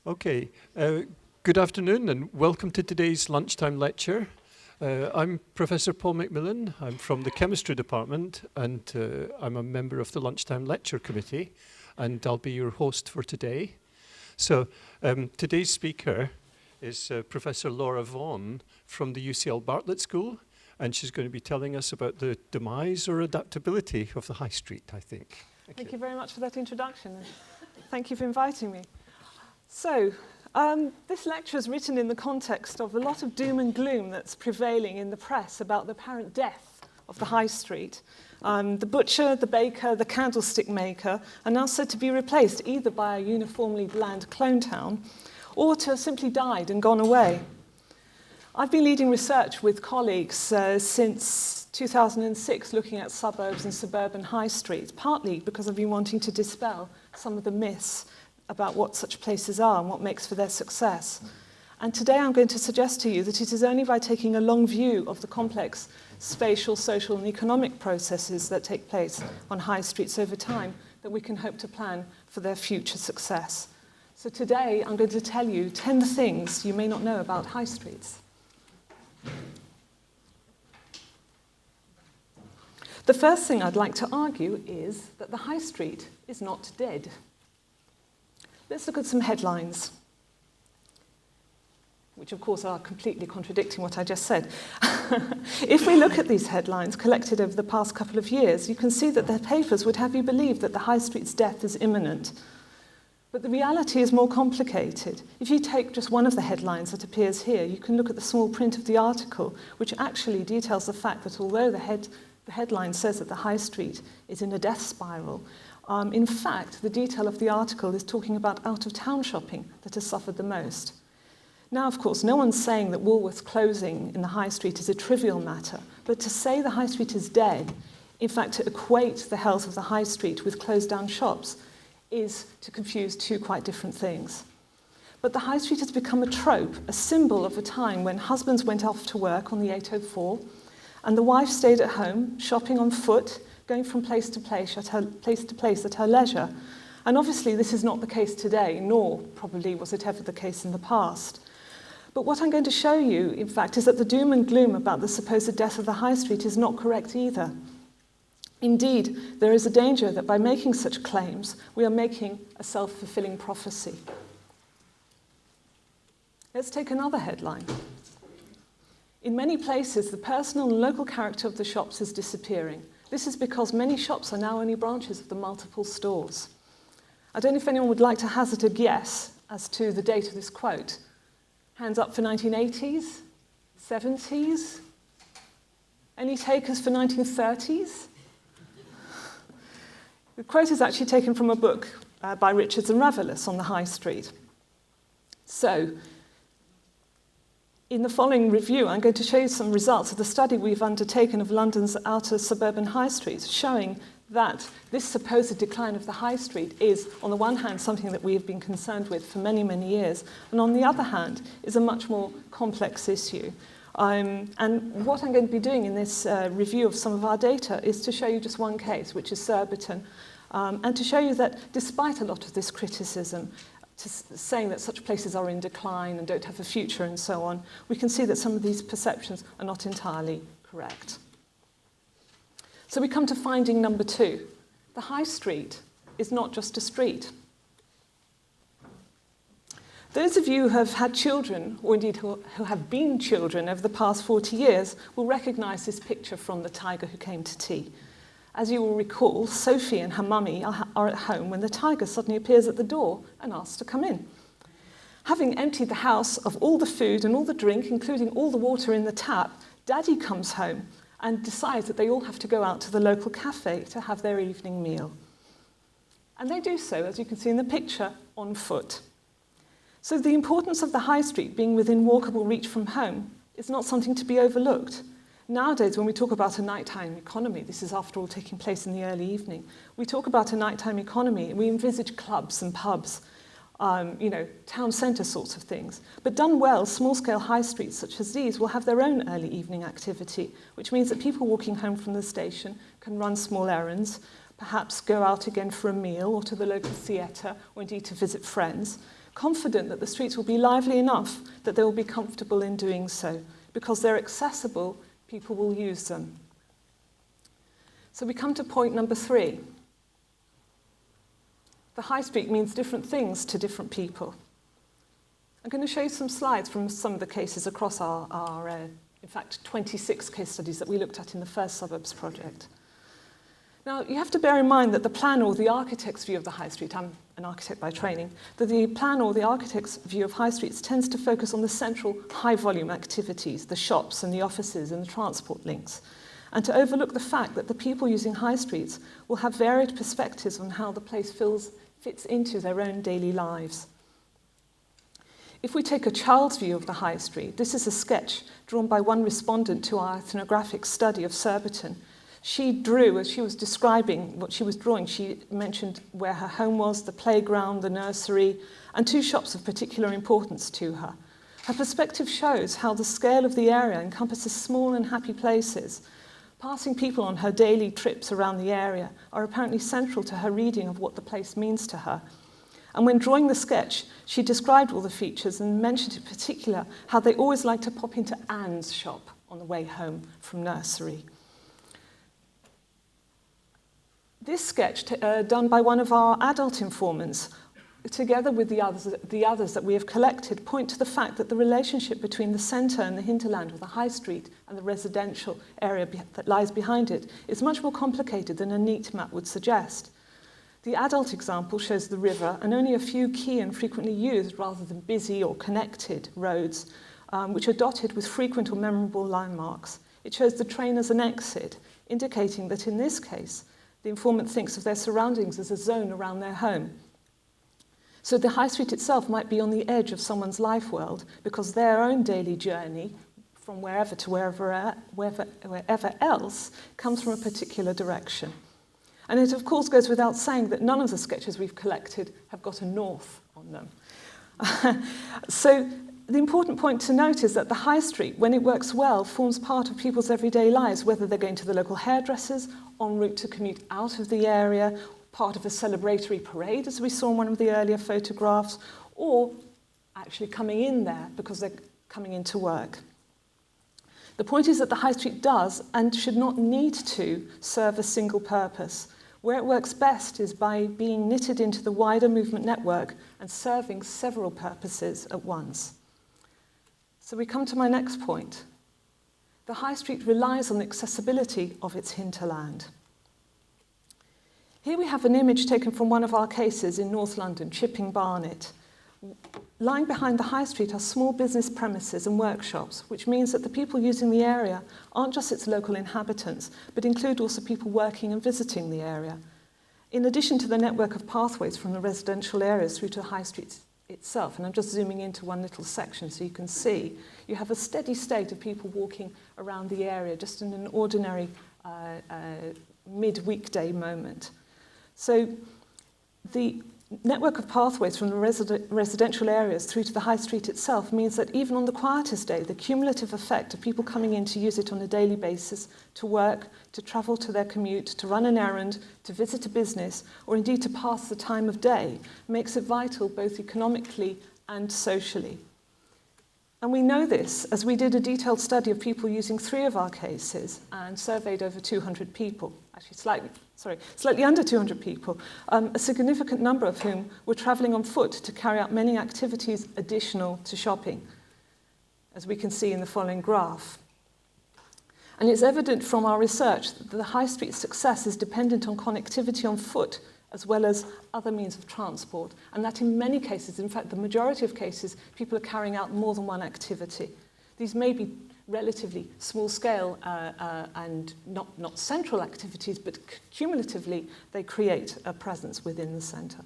Okay, good afternoon and welcome to today's lunchtime lecture. I'm Professor Paul McMillan. I'm from the chemistry department and I'm a member of the lunchtime lecture committee, and I'll be your host for today. So today's speaker is Professor Laura Vaughan from the UCL Bartlett School, and she's going to be telling us about the demise or adaptability of the high street, I think. Thank you very much for that introduction. Thank you for inviting me. So, this lecture is written in the context of a lot of doom and gloom that's prevailing in the press about the apparent death of the high street. The butcher, the baker, the candlestick-maker are now said to be replaced either by a uniformly bland clone town or to have simply died and gone away. I've been leading research with colleagues since 2006 looking at suburbs and suburban high streets, partly because I've been wanting to dispel some of the myths about what such places are and what makes for their success. And today I'm going to suggest to you that it is only by taking a long view of the complex spatial, social and economic processes that take place on high streets over time that we can hope to plan for their future success. So today I'm going to tell you 10 things you may not know about high streets. The first thing I'd like to argue is that the high street is not dead. Let's look at some headlines, which of course are completely contradicting what I just said. If we look at these headlines collected over the past couple of years, you can see that their papers would have you believe that the high street's death is imminent. But the reality is more complicated. If you take just one of the headlines that appears here, you can look at the small print of the article, which actually details the fact that although the headline says that the high street is in a death spiral, in fact, the detail of the article is talking about out-of-town shopping that has suffered the most. Now, of course, no one's saying that Woolworths closing in the high street is a trivial matter, but to say the high street is dead, in fact, to equate the health of the high street with closed-down shops, is to confuse two quite different things. But the high street has become a trope, a symbol of a time when husbands went off to work on the 804, and the wife stayed at home, shopping on foot, going from place to place at her leisure. And obviously this is not the case today, nor probably was it ever the case in the past. But what I'm going to show you, in fact, is that the doom and gloom about the supposed death of the high street is not correct either. Indeed, there is a danger that by making such claims, we are making a self-fulfilling prophecy. Let's take another headline. In many places, the personal and local character of the shops is disappearing. This is because many shops are now only branches of the multiple stores. I don't know if anyone would like to hazard a guess as to the date of this quote. Hands up for 1980s? 70s? Any takers for 1930s? The quote is actually taken from a book by Richards and Rudderless on the high street. So, in the following review, I'm going to show you some results of the study we've undertaken of London's outer suburban high streets, showing that this supposed decline of the high street is, on the one hand, something that we have been concerned with for many, many years, and on the other hand, is a much more complex issue. And what I'm going to be doing in this review of some of our data is to show you just one case, which is Surbiton, and to show you that despite a lot of this criticism, saying that such places are in decline and don't have a future and so on, we can see that some of these perceptions are not entirely correct. So we come to finding number 2. The high street is not just a street. Those of you who have had children, or indeed who have been children over the past 40 years, will recognise this picture from The Tiger Who Came to Tea. As you will recall, Sophie and her mummy are at home when the tiger suddenly appears at the door and asks to come in. Having emptied the house of all the food and all the drink, including all the water in the tap, Daddy comes home and decides that they all have to go out to the local cafe to have their evening meal. And they do so, as you can see in the picture, on foot. So the importance of the high street being within walkable reach from home is not something to be overlooked. Nowadays, when we talk about a nighttime economy, this is after all taking place in the early evening, we talk about a nighttime economy, we envisage clubs and pubs, town centre sorts of things. But done well, small-scale high streets such as these will have their own early evening activity, which means that people walking home from the station can run small errands, perhaps go out again for a meal or to the local theatre or indeed to visit friends. confident that the streets will be lively enough that they will be comfortable in doing so. Because they're accessible, people will use them. So we come to point number 3. The high street means different things to different people. I'm going to show you some slides from some of the cases across our in fact, 26 case studies that we looked at in the first Suburbs project. Now, you have to bear in mind that the planner or the architect's view of the high street, I'm an architect by training, that the planner or the architect's view of high streets tends to focus on the central high-volume activities, the shops and the offices and the transport links, and to overlook the fact that the people using high streets will have varied perspectives on how the place fits into their own daily lives. If we take a child's view of the high street, this is a sketch drawn by one respondent to our ethnographic study of Surbiton. She drew, as she was describing what she was drawing, she mentioned where her home was, the playground, the nursery, and 2 shops of particular importance to her. Her perspective shows how the scale of the area encompasses small and happy places. Passing people on her daily trips around the area are apparently central to her reading of what the place means to her. And when drawing the sketch, she described all the features and mentioned in particular how they always like to pop into Anne's shop on the way home from nursery. This sketch, done by one of our adult informants, together with the others that we have collected, point to the fact that the relationship between the centre and the hinterland, or the high street, and the residential area that lies behind it is much more complicated than a neat map would suggest. The adult example shows the river and only a few key and frequently used rather than busy or connected roads, which are dotted with frequent or memorable landmarks. It shows the train as an exit, indicating that in this case, the informant thinks of their surroundings as a zone around their home. So the high street itself might be on the edge of someone's life world because their own daily journey from wherever to wherever else comes from a particular direction. And it, of course, goes without saying that none of the sketches we've collected have got a north on them. So the important point to note is that the high street, when it works well, forms part of people's everyday lives, whether they're going to the local hairdressers, en route to commute out of the area, part of a celebratory parade, as we saw in one of the earlier photographs, or actually coming in there because they're coming into work. The point is that the high street does and should not need to serve a single purpose. Where it works best is by being knitted into the wider movement network and serving several purposes at once. So we come to my next point. The high street relies on the accessibility of its hinterland. Here we have an image taken from one of our cases in North London, Chipping Barnet. Lying behind the high street are small business premises and workshops, which means that the people using the area aren't just its local inhabitants, but include also people working and visiting the area. In addition to the network of pathways from the residential areas through to the high street itself, and I'm just zooming into one little section so you can see, you have a steady state of people walking around the area just in an ordinary mid-weekday moment. So the network of pathways from the residential areas through to the high street itself means that even on the quietest day, the cumulative effect of people coming in to use it on a daily basis, to work, to travel to their commute, to run an errand, to visit a business, or indeed to pass the time of day, makes it vital both economically and socially. And we know this as we did a detailed study of people using 3 of our cases and surveyed over 200 people, actually slightly under 200 people, a significant number of whom were travelling on foot to carry out many activities additional to shopping, as we can see in the following graph. And it's evident from our research that the high street success is dependent on connectivity on foot as well as other means of transport, and that in many cases, in fact the majority of cases, people are carrying out more than one activity. These may be relatively small scale and not central activities, but cumulatively they create a presence within the centre.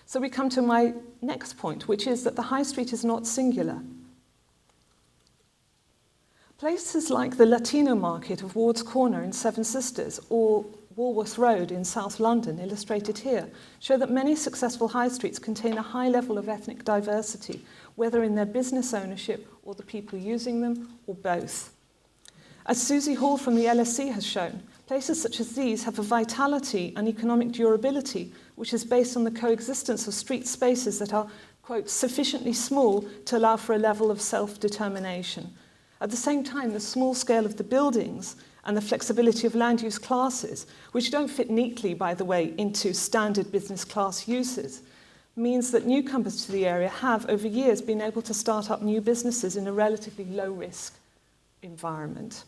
So we come to my next point, which is that the high street is not singular. Places like the Latino market of Ward's Corner in Seven Sisters or Walworth Road in South London, illustrated here, show that many successful high streets contain a high level of ethnic diversity, whether in their business ownership or the people using them, or both. As Susie Hall from the LSE has shown, Places such as these have a vitality and economic durability, which is based on the coexistence of street spaces that are, quote, sufficiently small to allow for a level of self-determination. At the same time, the small scale of the buildings and the flexibility of land use classes, which don't fit neatly, by the way, into standard business class uses, means that newcomers to the area have, over years, been able to start up new businesses in a relatively low-risk environment.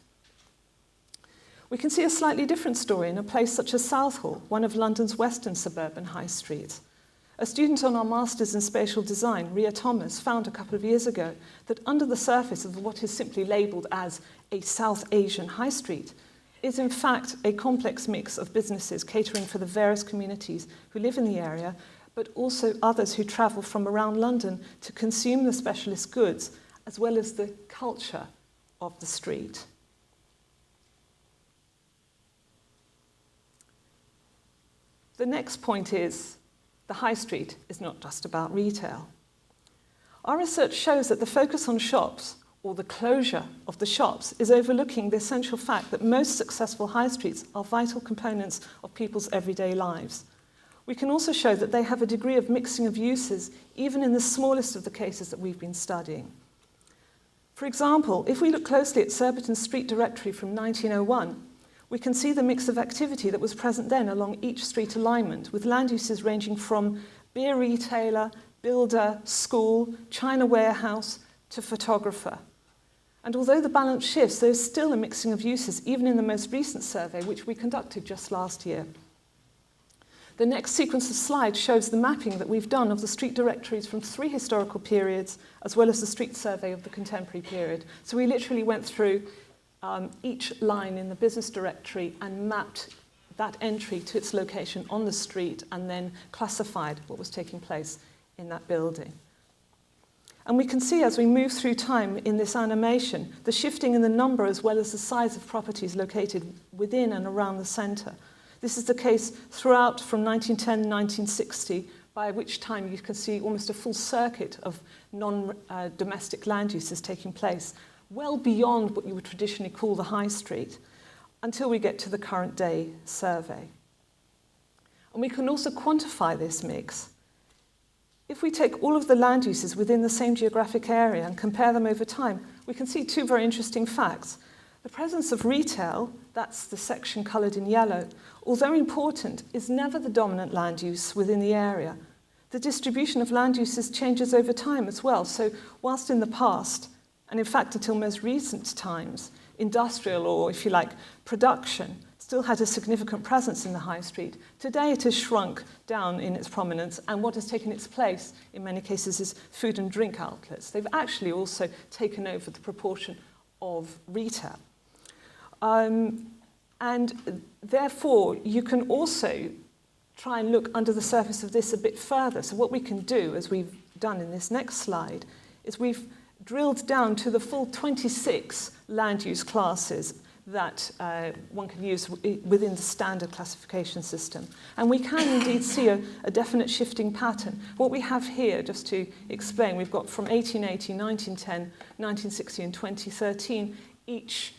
We can see a slightly different story in a place such as Southall, one of London's western suburban high streets. A student on our Masters in Spatial Design, Ria Thomas, found a couple of years ago that under the surface of what is simply labelled as a South Asian high street is in fact a complex mix of businesses catering for the various communities who live in the area, but also others who travel from around London to consume the specialist goods, as well as the culture of the street. The next point is the high street is not just about retail. Our research shows that the focus on shops, or the closure of the shops, is overlooking the essential fact that most successful high streets are vital components of people's everyday lives. We can also show that they have a degree of mixing of uses, even in the smallest of the cases that we've been studying. For example, if we look closely at Surbiton's street directory from 1901, we can see the mix of activity that was present then along each street alignment, with land uses ranging from beer retailer, builder, school, china warehouse, to photographer. And although the balance shifts, there's still a mixing of uses, even in the most recent survey, which we conducted just last year. The next sequence of slides shows the mapping that we've done of the street directories from 3 historical periods, as well as the street survey of the contemporary period. So we literally went through each line in the business directory and mapped that entry to its location on the street, and then classified what was taking place in that building. And we can see as we move through time in this animation, the shifting in the number as well as the size of properties located within and around the centre. This is the case throughout from 1910 to 1960, by which time you can see almost a full circuit of non-domestic land uses taking place, well beyond what you would traditionally call the high street, until we get to the current day survey. And we can also quantify this mix. If we take all of the land uses within the same geographic area and compare them over time, we can see 2 very interesting facts. The presence of retail, that's the section coloured in yellow, although important, is never the dominant land use within the area. The distribution of land uses changes over time as well. So whilst in the past, and in fact until most recent times, industrial, or if you like, production, still had a significant presence in the high street, today it has shrunk down in its prominence, and what has taken its place in many cases is food and drink outlets. They've actually also taken over the proportion of retail. And therefore, you can also try and look under the surface of this a bit further. So what we can do, as we've done in this next slide, is we've drilled down to the full 26 land use classes that one can use within the standard classification system. And we can indeed see a definite shifting pattern. What we have here, just to explain, we've got from 1880, 1910, 1960 and 2013, each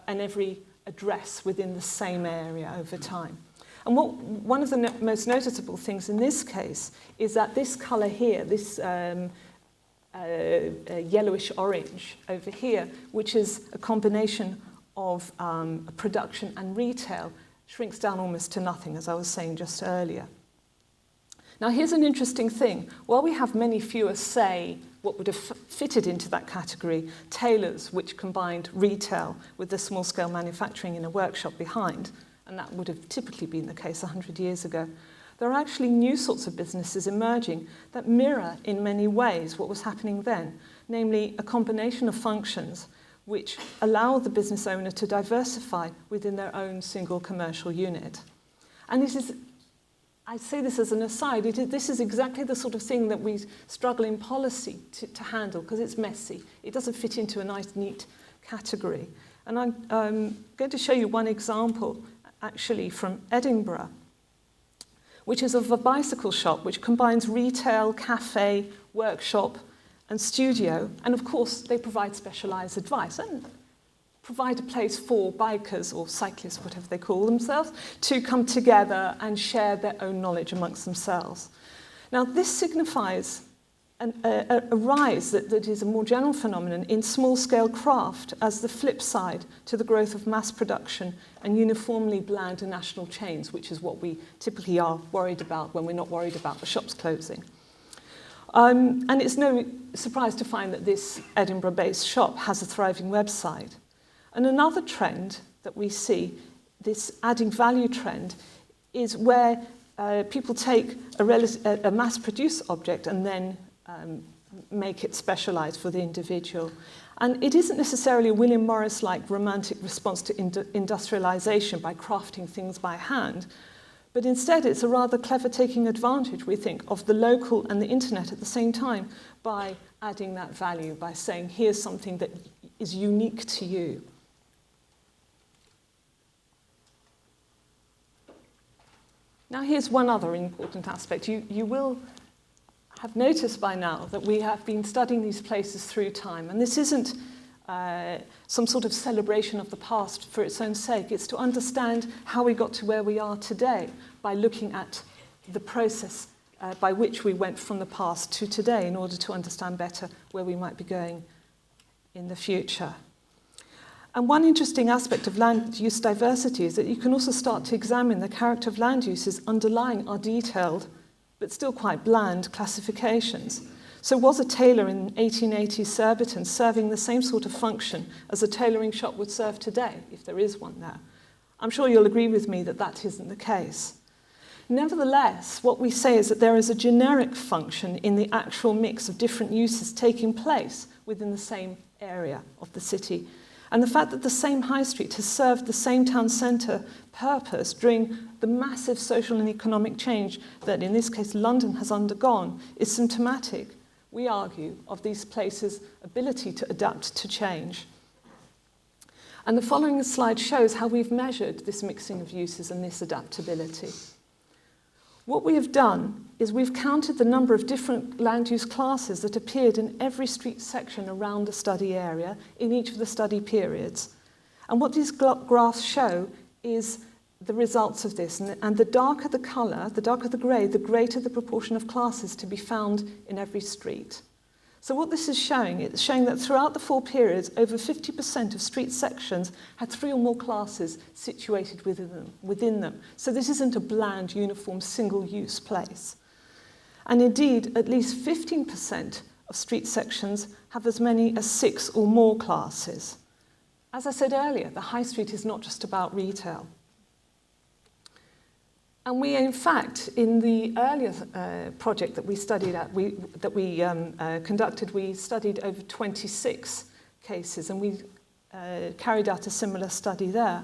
and every address within the same area over time. And one of the most noticeable things in this case is that this colour here, this yellowish orange over here, which is a combination of production and retail, shrinks down almost to nothing, as I was saying just earlier. Now here's an interesting thing. While we have many fewer, say, what would have fitted into that category, tailors, which combined retail with the small-scale manufacturing in a workshop behind, and that would have typically been the case 100 years ago, there are actually new sorts of businesses emerging that mirror in many ways what was happening then, namely a combination of functions which allow the business owner to diversify within their own single commercial unit. And it is, I say this as an aside, this is exactly the sort of thing that we struggle in policy to handle, because it's messy. It doesn't fit into a nice, neat category. And I'm going to show you one example, actually, from Edinburgh, which is of a bicycle shop which combines retail, cafe, workshop, and studio. And of course, they provide specialised advice and provide a place for bikers or cyclists, whatever they call themselves, to come together and share their own knowledge amongst themselves. Now, this signifies a rise that is a more general phenomenon in small-scale craft as the flip side to the growth of mass production and uniformly bland national chains, which is what we typically are worried about when we're not worried about the shops closing. And it's no surprise to find that this Edinburgh-based shop has a thriving website. And another trend that we see, this adding value trend, is where people take a mass-produced object and then make it specialized for the individual. And it isn't necessarily a William Morris-like romantic response to industrialization by crafting things by hand, but instead it's a rather clever taking advantage, we think, of the local and the internet at the same time by adding that value, by saying, here's something that is unique to you. Now here's one other important aspect. You will have noticed by now that we have been studying these places through time, and this isn't some sort of celebration of the past for its own sake. It's to understand how we got to where we are today by looking at the process by which we went from the past to today in order to understand better where we might be going in the future. And one interesting aspect of land use diversity is that you can also start to examine the character of land uses underlying our detailed but still quite bland classifications. So was a tailor in 1880 Surbiton serving the same sort of function as a tailoring shop would serve today, if there is one there? I'm sure you'll agree with me that that isn't the case. Nevertheless, what we say is that there is a generic function in the actual mix of different uses taking place within the same area of the city. And the fact that the same high street has served the same town centre purpose during the massive social and economic change that, in this case, London has undergone is symptomatic, we argue, of these places' ability to adapt to change. And the following slide shows how we've measured this mixing of uses and this adaptability. What we have done is we've counted the number of different land use classes that appeared in every street section around the study area in each of the study periods. And what these graphs show is the results of this. And the darker the colour, the darker the grey, the greater the proportion of classes to be found in every street. So what this is showing, it's showing that throughout the 4 periods, over 50% of street sections had 3 or more classes situated within them. So this isn't a bland, uniform, single-use place. And indeed, at least 15% of street sections have as many as 6 or more classes. As I said earlier, the high street is not just about retail. And we, in fact, in the earlier project that we studied conducted, we studied over 26 cases, and we carried out a similar study there.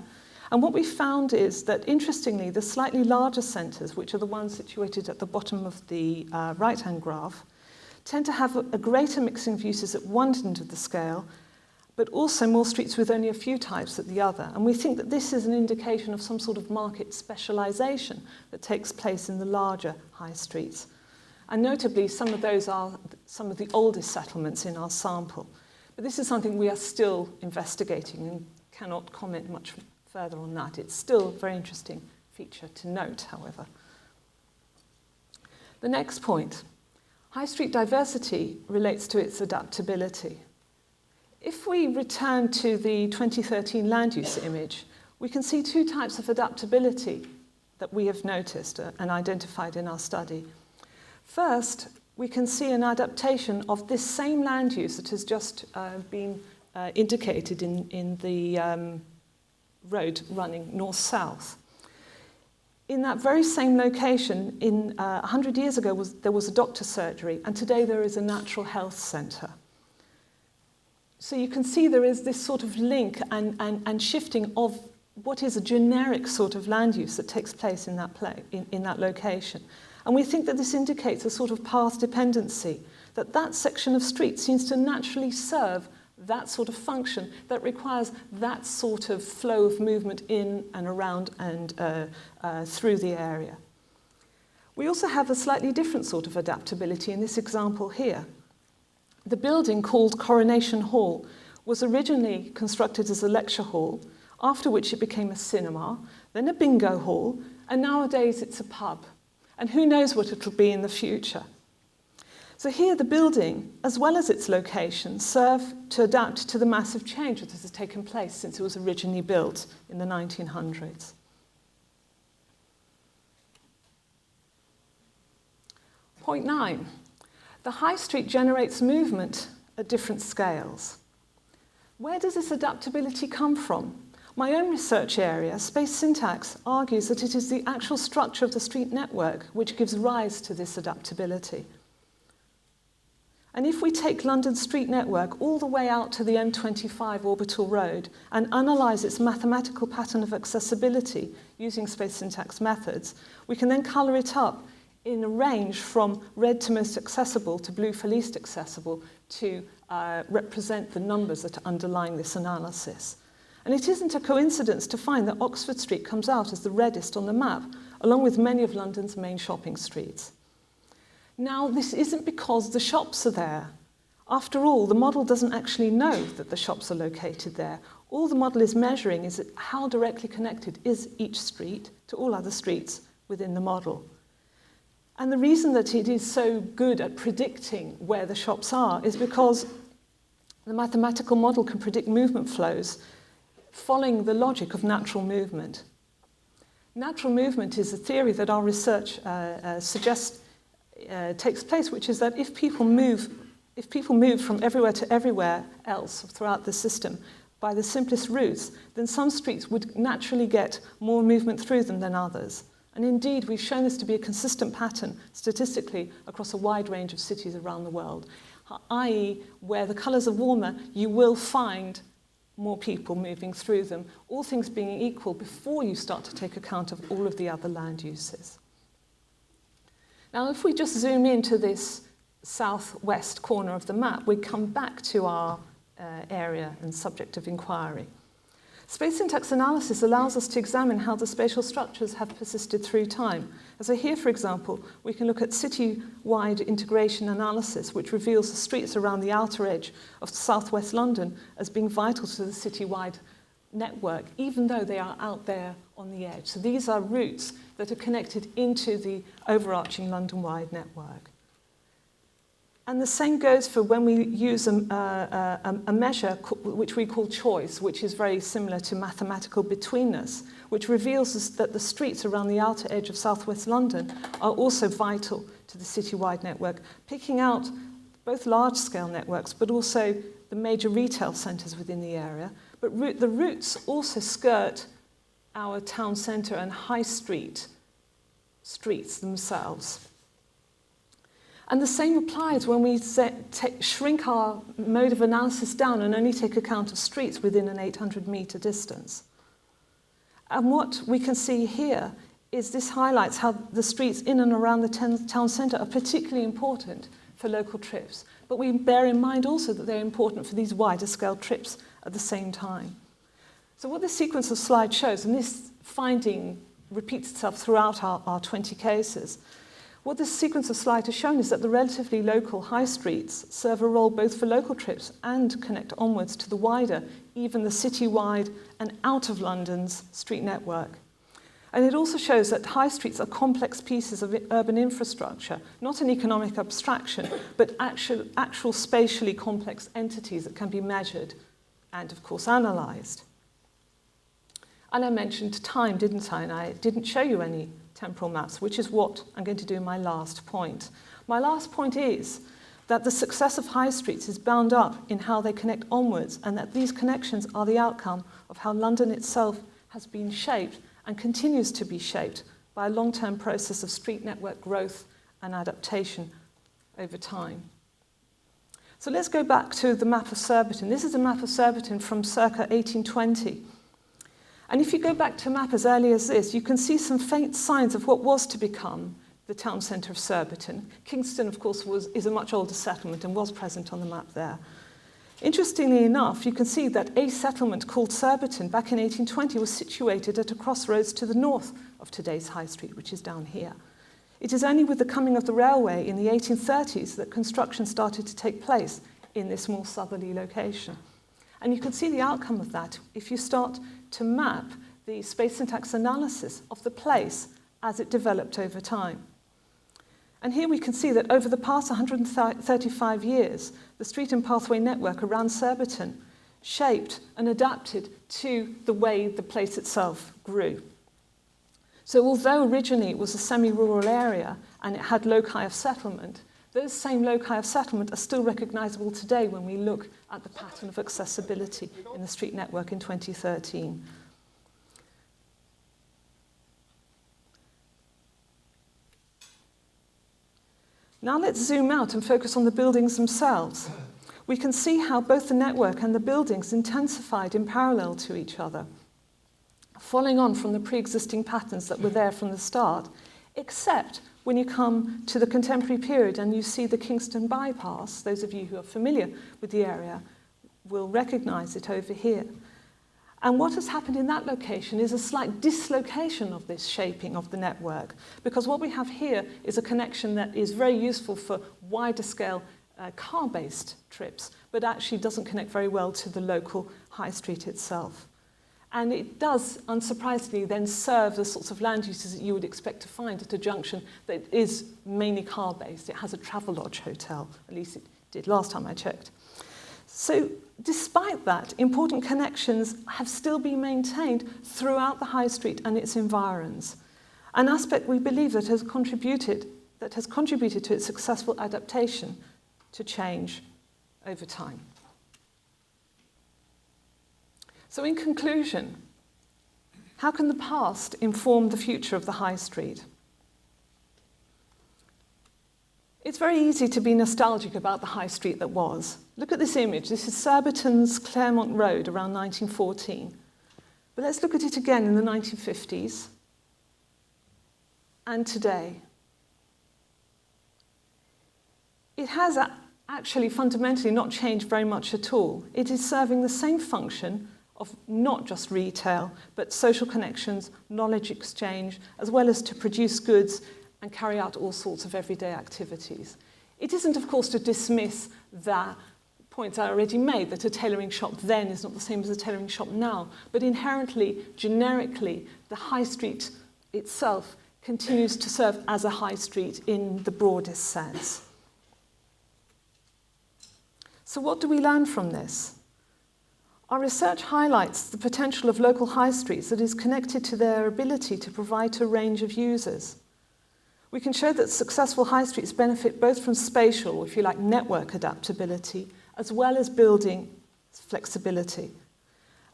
And what we found is that, interestingly, the slightly larger centres, which are the ones situated at the bottom of the right-hand graph, tend to have a greater mixing of uses at one end of the scale, but also more streets with only a few types at the other. And we think that this is an indication of some sort of market specialisation that takes place in the larger high streets. And notably, some of those are some of the oldest settlements in our sample. But this is something we are still investigating and cannot comment much further on that. It's still a very interesting feature to note, however. The next point, high street diversity relates to its adaptability. If we return to the 2013 land use image, we can see 2 types of adaptability that we have noticed and identified in our study. First, we can see an adaptation of this same land use that has just been indicated in the road running north-south. In that very same location, 100 years ago, there was a doctor's surgery, and today there is a natural health centre. So you can see there is this sort of link and shifting of what is a generic sort of land use that takes place in that location. And we think that this indicates a sort of path dependency, that section of street seems to naturally serve that sort of function that requires that sort of flow of movement in and around and through the area. We also have a slightly different sort of adaptability in this example here. The building called Coronation Hall was originally constructed as a lecture hall, after which it became a cinema, then a bingo hall, and nowadays it's a pub. And who knows what it'll be in the future. So here the building, as well as its location, serve to adapt to the massive change that has taken place since it was originally built in the 1900s. Point 9. The high street generates movement at different scales. Where does this adaptability come from? My own research area, space syntax, argues that it is the actual structure of the street network which gives rise to this adaptability. And if we take London's street network all the way out to the M25 orbital road and analyse its mathematical pattern of accessibility using space syntax methods, we can then colour it up in a range from red to most accessible to blue for least accessible to represent the numbers that are underlying this analysis. And it isn't a coincidence to find that Oxford Street comes out as the reddest on the map, along with many of London's main shopping streets. Now, this isn't because the shops are there. After all, the model doesn't actually know that the shops are located there. All the model is measuring is how directly connected is each street to all other streets within the model. And the reason that it is so good at predicting where the shops are is because the mathematical model can predict movement flows following the logic of natural movement. Natural movement is a theory that our research suggests takes place, which is that if people move from everywhere to everywhere else throughout the system by the simplest routes, then some streets would naturally get more movement through them than others. And indeed, we've shown this to be a consistent pattern statistically across a wide range of cities around the world, i.e., where the colours are warmer, you will find more people moving through them, all things being equal before you start to take account of all of the other land uses. Now, if we just zoom into this southwest corner of the map, we come back to our area and subject of inquiry. Space syntax analysis allows us to examine how the spatial structures have persisted through time. So here, for example, we can look at city-wide integration analysis, which reveals the streets around the outer edge of southwest London as being vital to the city-wide network, even though they are out there on the edge. So these are routes that are connected into the overarching London-wide network. And the same goes for when we use a measure which we call choice, which is very similar to mathematical betweenness, which reveals us that the streets around the outer edge of southwest London are also vital to the citywide network, picking out both large-scale networks but also the major retail centres within the area. But the routes also skirt our town centre and high street streets themselves. And the same applies when we shrink our mode of analysis down and only take account of streets within an 800-metre distance. And what we can see here is this highlights how the streets in and around the town centre are particularly important for local trips. But we bear in mind also that they're important for these wider scale trips at the same time. So what this sequence of slides shows, and this finding repeats itself throughout our 20 cases, what this sequence of slides has shown is that the relatively local high streets serve a role both for local trips and connect onwards to the wider, even the city-wide and out of London's street network. And it also shows that high streets are complex pieces of urban infrastructure, not an economic abstraction, but actual spatially complex entities that can be measured and, of course, analysed. And I mentioned time, didn't I? And I didn't show you any temporal maps, which is what I'm going to do in my last point. My last point is that the success of high streets is bound up in how they connect onwards, and that these connections are the outcome of how London itself has been shaped and continues to be shaped by a long-term process of street network growth and adaptation over time. So let's go back to the map of Surbiton. This is a map of Surbiton from circa 1820. And if you go back to a map as early as this, you can see some faint signs of what was to become the town centre of Surbiton. Kingston, of course, is a much older settlement and was present on the map there. Interestingly enough, you can see that a settlement called Surbiton back in 1820 was situated at a crossroads to the north of today's High Street, which is down here. It is only with the coming of the railway in the 1830s that construction started to take place in this more southerly location. And you can see the outcome of that if you start to map the space syntax analysis of the place as it developed over time. And here we can see that over the past 135 years, the street and pathway network around Surbiton shaped and adapted to the way the place itself grew. So although originally it was a semi-rural area and it had loci of settlement, those same loci of settlement are still recognisable today when we look at the pattern of accessibility in the street network in 2013. Now let's zoom out and focus on the buildings themselves. We can see how both the network and the buildings intensified in parallel to each other, following on from the pre-existing patterns that were there from the start, except when you come to the contemporary period and you see the Kingston bypass. Those of you who are familiar with the area will recognise it over here. And what has happened in that location is a slight dislocation of this shaping of the network, because what we have here is a connection that is very useful for wider scale car-based trips, but actually doesn't connect very well to the local high street itself. And it does, unsurprisingly, then serve the sorts of land uses that you would expect to find at a junction that is mainly car-based. It has a Travelodge hotel, at least it did last time I checked. So despite that, important connections have still been maintained throughout the high street and its environs, an aspect we believe that has contributed to its successful adaptation to change over time. So in conclusion, how can the past inform the future of the high street? It's very easy to be nostalgic about the high street that was. Look at this image. This is Surbiton's Claremont Road around 1914. But let's look at it again in the 1950s and today. It has actually fundamentally not changed very much at all. It is serving the same function of not just retail, but social connections, knowledge exchange, as well as to produce goods and carry out all sorts of everyday activities. It isn't, of course, to dismiss the points I already made, that a tailoring shop then is not the same as a tailoring shop now, but inherently, generically, the high street itself continues to serve as a high street in the broadest sense. So what do we learn from this? Our research highlights the potential of local high streets that is connected to their ability to provide to a range of users. We can show that successful high streets benefit both from spatial, or if you like, network adaptability, as well as building flexibility.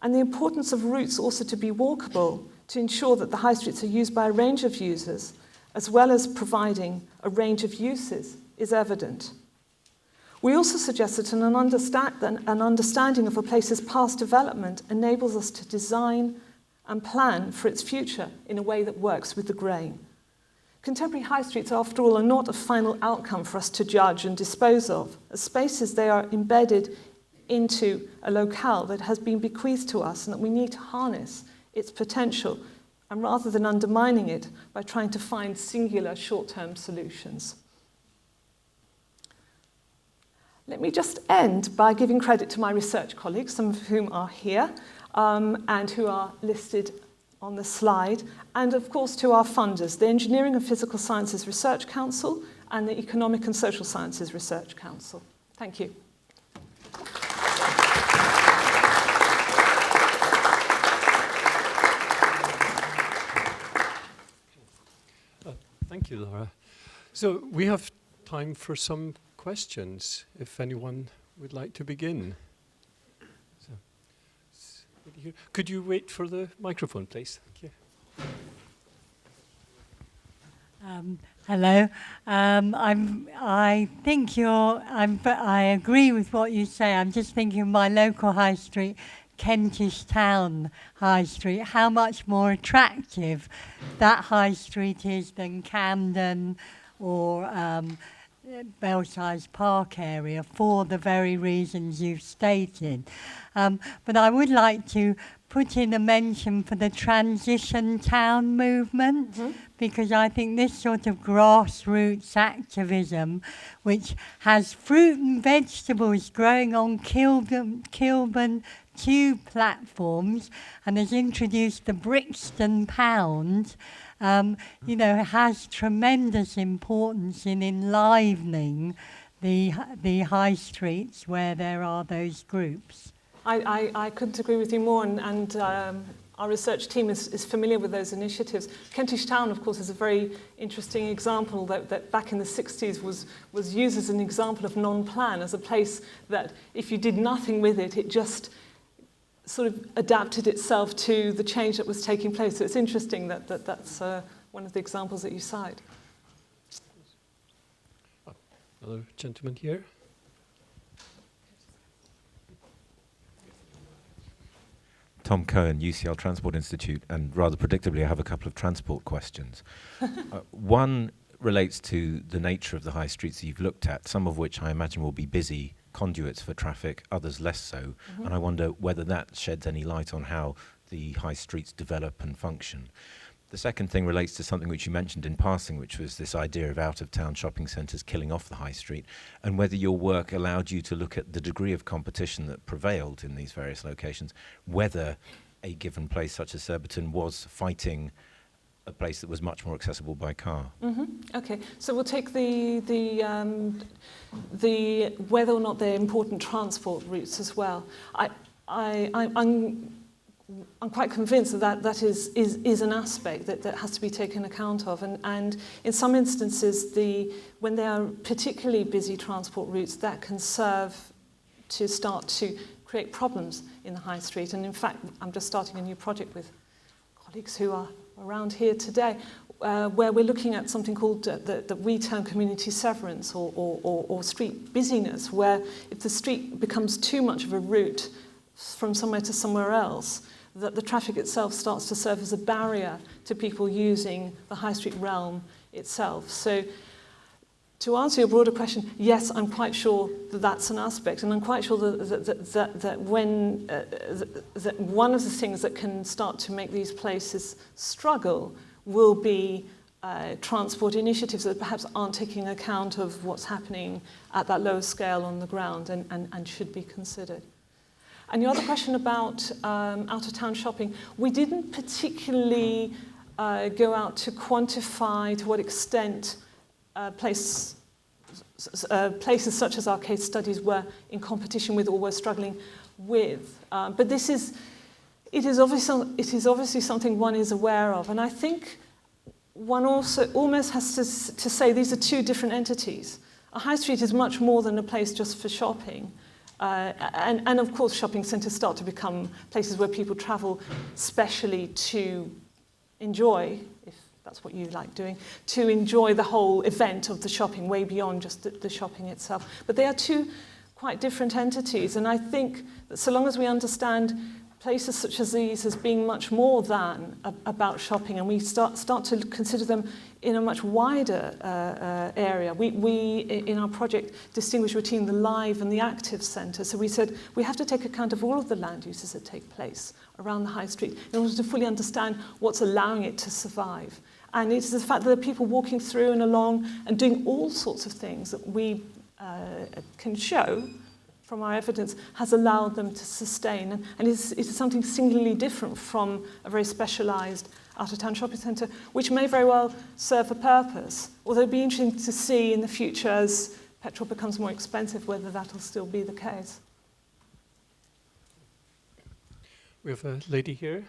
And the importance of routes also to be walkable to ensure that the high streets are used by a range of users, as well as providing a range of uses, is evident. We also suggest that an understanding of a place's past development enables us to design and plan for its future in a way that works with the grain. Contemporary high streets, after all, are not a final outcome for us to judge and dispose of. As spaces, they are embedded into a locale that has been bequeathed to us and that we need to harness its potential, and rather than undermining it by trying to find singular short-term solutions. Let me just end by giving credit to my research colleagues, some of whom are here and who are listed on the slide, and of course to our funders, the Engineering and Physical Sciences Research Council and the Economic and Social Sciences Research Council. Thank you. Thank you, Laura. So we have time for some questions, if anyone would like to begin. Could you wait for the microphone, please? Thank you. Hello. I agree with what you say. I'm just thinking of my local high street, Kentish Town High Street, how much more attractive that high street is than Camden or Belsize Park area for the very reasons you've stated. But I would like to put in a mention for the transition town movement, because I think this sort of grassroots activism, which has fruit and vegetables growing on Kilburn tube platforms and has introduced the Brixton pound, has tremendous importance in enlivening the high streets where there are those groups. I couldn't agree with you more, and our research team is familiar with those initiatives. Kentish Town, of course, is a very interesting example that back in the 60s was used as an example of non-plan, as a place that if you did nothing with it, it just sort of adapted itself to the change that was taking place. So it's interesting that's one of the examples that you cite. Another gentleman here. Tom Cohen, UCL Transport Institute, and rather predictably I have a couple of transport questions. One relates to the nature of the high streets that you've looked at, some of which I imagine will be busy conduits for traffic, others less so, and I wonder whether that sheds any light on how the high streets develop and function. The second thing relates to something which you mentioned in passing, which was this idea of out-of-town shopping centres killing off the high street, and whether your work allowed you to look at the degree of competition that prevailed in these various locations, whether a given place such as Surbiton was fighting a place that was much more accessible by car. Okay, so we'll take the whether or not they're important transport routes as well. I'm quite convinced that is an aspect that has to be taken account of, and in some instances, when they are particularly busy transport routes, that can serve to start to create problems in the high street. And in fact, I'm just starting a new project with colleagues who are around here today, where we're looking at something called that we term community severance or street busyness, where if the street becomes too much of a route from somewhere to somewhere else, that the traffic itself starts to serve as a barrier to people using the high street realm itself. So to answer your broader question, yes, I'm quite sure that that's an aspect, and I'm quite sure that one of the things that can start to make these places struggle will be transport initiatives that perhaps aren't taking account of what's happening at that lower scale on the ground and should be considered. And your other question about out-of-town shopping, we didn't particularly go out to quantify to what extent places such as our case studies were in competition with or were struggling with. But it is obviously something one is aware of. And I think one also almost has to say these are two different entities. A high street is much more than a place just for shopping. And of course, shopping centres start to become places where people travel specially to enjoy, if that's what you like doing, to enjoy the whole event of the shopping, way beyond just the shopping itself. But they are two quite different entities, and I think that so long as we understand places such as these as being much more than about shopping, and we start to consider them in a much wider area. We in our project distinguish between the live and the active centre. So we said we have to take account of all of the land uses that take place around the high street in order to fully understand what's allowing it to survive. And it's the fact that there are people walking through and along and doing all sorts of things that we can show from our evidence has allowed them to sustain. And it's something singularly different from a very specialised out-of-town shopping centre, which may very well serve a purpose. Although it'd be interesting to see in the future as petrol becomes more expensive whether that'll still be the case. We have a lady here.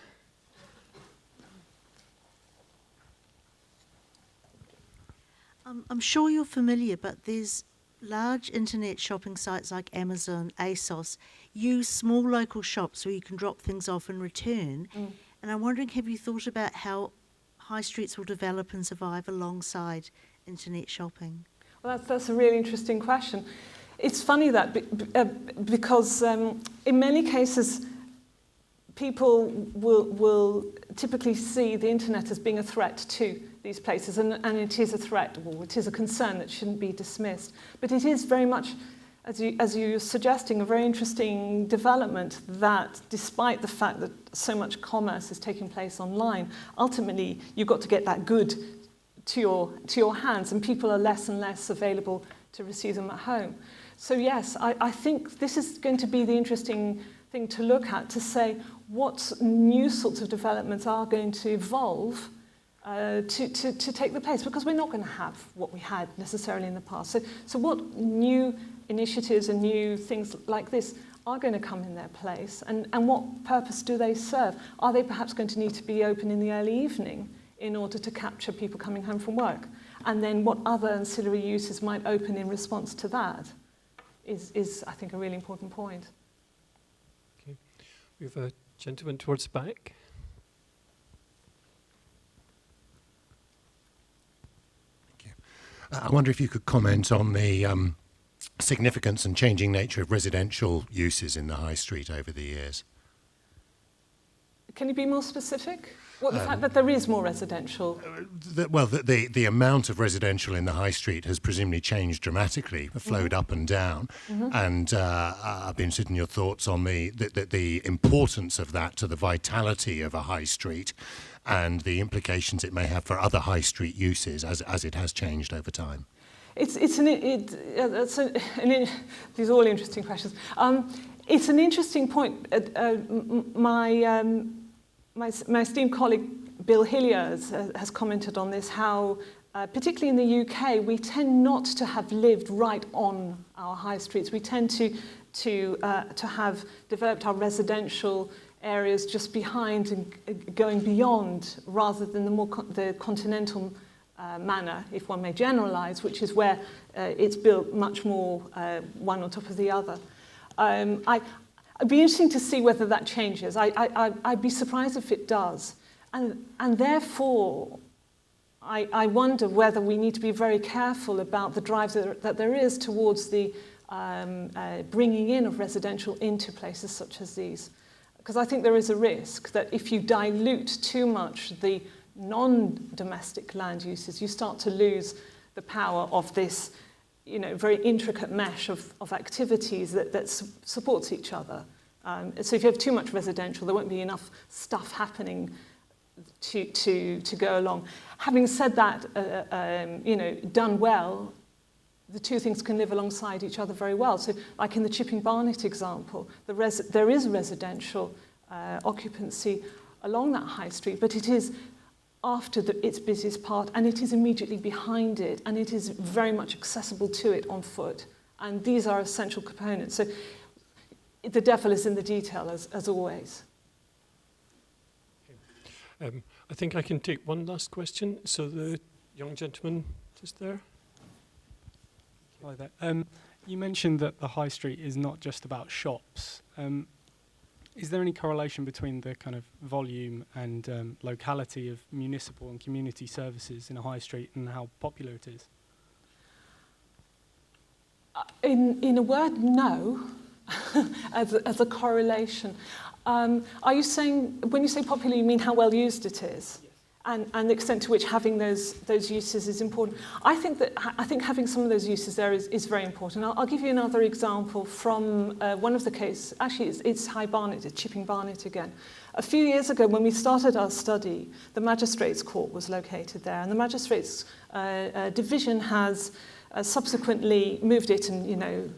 I'm sure you're familiar, but there's large internet shopping sites like Amazon, ASOS, use small local shops where you can drop things off and return. And I'm wondering, have you thought about how high streets will develop and survive alongside internet shopping? Well, that's a really interesting question. It's funny that because in many cases people will typically see the internet as being a threat to these places, and it is a threat, or it is a concern that shouldn't be dismissed. But it is very much as you're suggesting, a very interesting development that despite the fact that so much commerce is taking place online, ultimately you've got to get that good to your hands, and people are less and less available to receive them at home. So yes, I think this is going to be the interesting thing to look at, to say what new sorts of developments are going to evolve to take the place, because we're not going to have what we had necessarily in the past. So what new initiatives and new things like this are going to come in their place, and what purpose do they serve? Are they perhaps going to need to be open in the early evening in order to capture people coming home from work? And then what other ancillary uses might open in response to that is I think, a really important point. Okay. We have a gentleman towards the back. I wonder if you could comment on the significance and changing nature of residential uses in the high street over the years. Can you be more specific? What, the fact that there is more residential? The amount of residential in the high street has presumably changed dramatically, flowed up and down. And I've been interested in your thoughts on the importance of that to the vitality of a high street and the implications it may have for other high street uses as it has changed over time. These are all interesting questions. It's an interesting point. My esteemed colleague Bill Hillier has commented on this, how particularly in the UK, we tend not to have lived right on our high streets. We tend to have developed our residential areas just behind and going beyond, rather than the continental manner, if one may generalise, which is where it's built much more one on top of the other. It'd be interesting to see whether that changes. I'd be surprised if it does. And therefore, I wonder whether we need to be very careful about the drive that there is towards the bringing in of residential into places such as these. Because I think there is a risk that if you dilute too much the non-domestic land uses, you start to lose the power of this, very intricate mesh of activities that supports each other. So if you have too much residential, there won't be enough stuff happening to go along. Having said that, done well, the two things can live alongside each other very well. So like in the Chipping Barnet example, there is residential occupancy along that high street, but it is after its busiest part, and it is immediately behind it, and it is very much accessible to it on foot. And these are essential components. So the devil is in the detail, as always. I think I can take one last question. So the young gentleman just there. Hi there. You mentioned that the high street is not just about shops. Is there any correlation between the kind of volume and locality of municipal and community services in a high street and how popular it is? In a word, no, as a correlation. Are you saying, when you say popular, you mean how well used it is? Yes. And the extent to which having those uses is important. I think having some of those uses there is very important. I'll give you another example from one of the cases. Actually, it's High Barnet, it's Chipping Barnet again. A few years ago, when we started our study, the Magistrates' Court was located there, and the Magistrates' Division has subsequently moved it and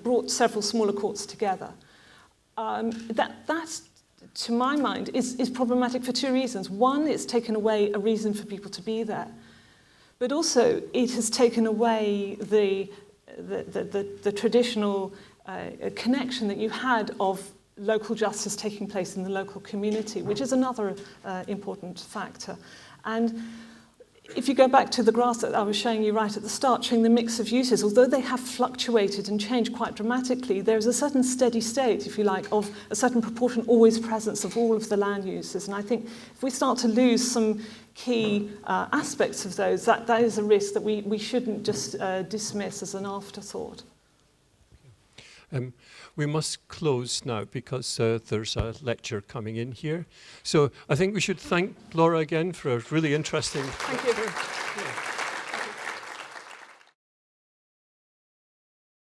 brought several smaller courts together. That's, to my mind, is problematic for two reasons. One, it's taken away a reason for people to be there, but also it has taken away the traditional connection that you had of local justice taking place in the local community, which is another important factor. And if you go back to the graphs that I was showing you right at the start, showing the mix of uses, although they have fluctuated and changed quite dramatically, there's a certain steady state, if you like, of a certain proportion always presence of all of the land uses. And I think if we start to lose some key aspects of those, that is a risk that we shouldn't just dismiss as an afterthought. We must close now because there's a lecture coming in here. So I think we should thank Laura again for a really interesting lecture. Thank you. Yeah.